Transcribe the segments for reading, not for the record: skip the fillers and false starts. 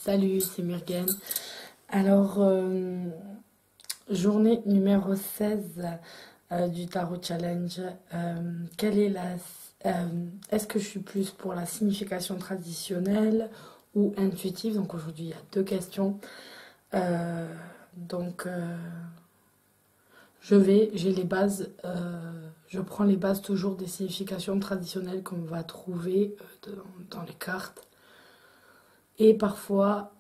Salut, c'est Murgen. Alors, journée numéro 16 du Tarot Challenge. Quelle est est-ce que je suis plus pour la signification traditionnelle ou intuitive? Donc aujourd'hui, il y a deux questions. Euh, donc, j'ai les bases. Je prends les bases toujours des significations traditionnelles qu'on va trouver dans les cartes. Et parfois,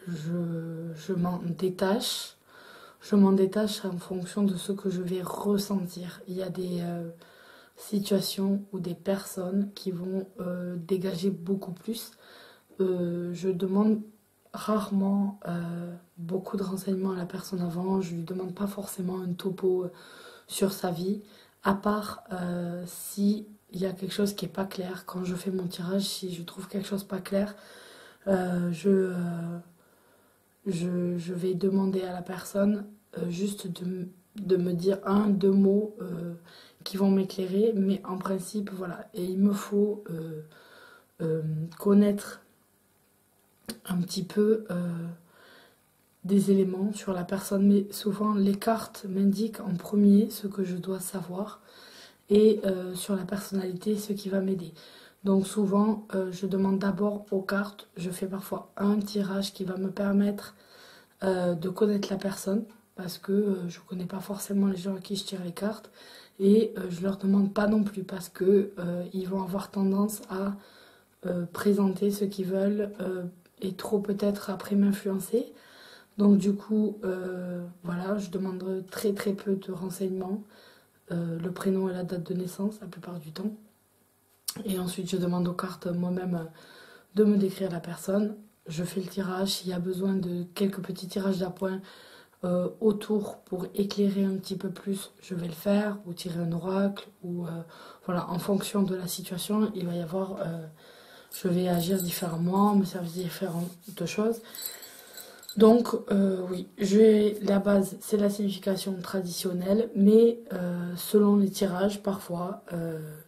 je m'en détache. Je m'en détache en fonction de ce que je vais ressentir. Il y a des situations ou des personnes qui vont dégager beaucoup plus. Je demande rarement beaucoup de renseignements à la personne avant. Je lui demande pas forcément un topo sur sa vie, à part si il y a quelque chose qui est pas clair. Quand je fais mon tirage, si je trouve quelque chose pas clair, je vais demander à la personne juste de me dire un, deux mots qui vont m'éclairer, mais en principe, voilà. Et il me faut connaître un petit peu des éléments sur la personne, mais souvent les cartes m'indiquent en premier ce que je dois savoir et sur la personnalité ce qui va m'aider. Donc souvent je demande d'abord aux cartes, je fais parfois un tirage qui va me permettre de connaître la personne parce que je ne connais pas forcément les gens à qui je tire les cartes et je leur demande pas non plus parce que ils vont avoir tendance à présenter ce qu'ils veulent et trop peut-être après m'influencer. Donc du coup, voilà, je demande très très peu de renseignements, le prénom et la date de naissance la plupart du temps. Et ensuite, je demande aux cartes moi-même de me décrire la personne. Je fais le tirage, s'il y a besoin de quelques petits tirages d'appoint autour pour éclairer un petit peu plus, je vais le faire, ou tirer un oracle, ou voilà, en fonction de la situation, il va y avoir, je vais agir différemment, me servir différentes choses. Donc oui, la base c'est la signification traditionnelle, mais selon les tirages, parfois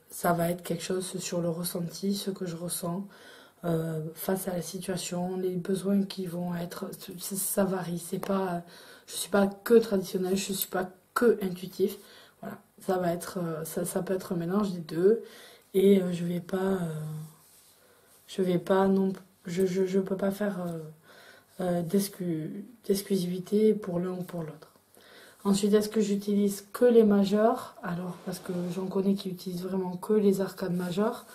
ça va être quelque chose sur le ressenti, ce que je ressens face à la situation, les besoins qui vont être, ça varie. C'est pas, je suis pas que traditionnelle, je suis pas que intuitif. Voilà, ça va être, ça peut être un mélange des deux, et je vais pas non, je peux pas faire d'exclusivité pour l'un ou pour l'autre. Ensuite, est-ce que j'utilise que les majeurs? Alors, parce que j'en connais qui utilisent vraiment que les arcanes majeures.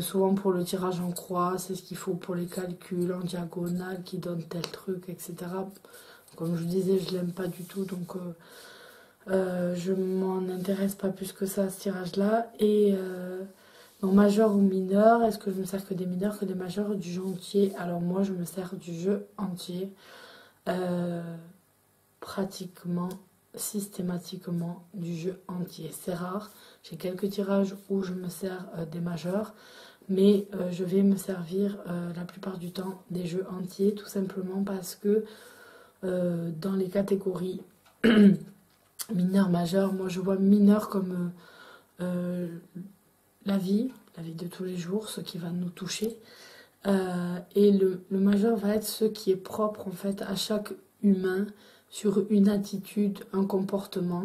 Souvent pour le tirage en croix, c'est ce qu'il faut pour les calculs en diagonale qui donnent tel truc, etc. Comme je vous disais, je l'aime pas du tout, donc je m'en intéresse pas plus que ça à ce tirage-là. Et donc majeur ou mineur, est-ce que je me sers que des mineurs, que des majeurs, du jeu entier? Alors moi, je me sers du jeu entier, pratiquement, systématiquement du jeu entier. C'est rare, j'ai quelques tirages où je me sers des majeurs, mais je vais me servir la plupart du temps des jeux entiers, tout simplement parce que dans les catégories mineur, majeur, moi je vois mineur comme la vie de tous les jours, ce qui va nous toucher. Et le majeur va être ce qui est propre en fait à chaque humain sur une attitude, un comportement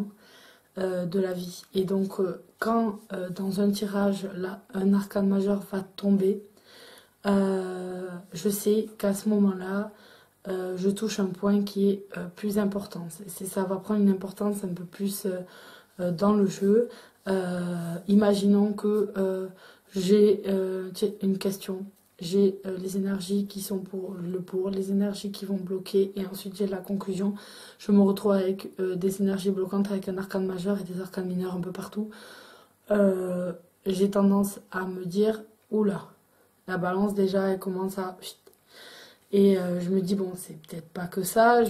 de la vie. Et donc quand dans un tirage, là, un arcane majeur va tomber, je sais qu'à ce moment-là, je touche un point qui est plus important. Ça va prendre une importance un peu plus dans le jeu. Imaginons que j'ai une question. J'ai les énergies qui sont pour, les énergies qui vont bloquer, et ensuite j'ai la conclusion. Je me retrouve avec des énergies bloquantes, avec un arcane majeur et des arcanes mineurs un peu partout. J'ai tendance à me dire, oula, la balance déjà elle commence à... Et je me dis, bon, c'est peut-être pas que ça,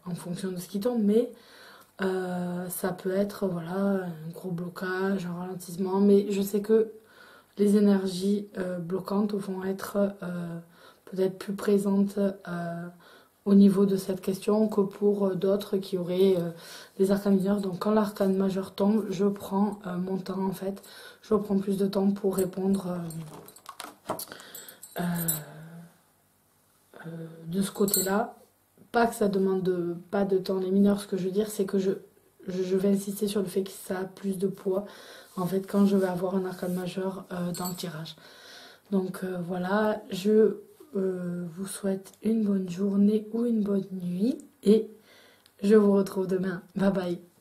en fonction de ce qui tombe, mais ça peut être, voilà, un gros blocage, un ralentissement, mais je sais que les énergies bloquantes vont être peut-être plus présentes au niveau de cette question que pour d'autres qui auraient des arcanes mineurs. Donc quand l'arcane majeur tombe, je prends mon temps en fait. Je prends plus de temps pour répondre de ce côté-là. Pas que ça demande pas de temps les mineurs, ce que je veux dire, c'est que je vais insister sur le fait que ça a plus de poids, en fait, quand je vais avoir un arcane majeur dans le tirage. Donc voilà, je vous souhaite une bonne journée ou une bonne nuit, et je vous retrouve demain. Bye bye.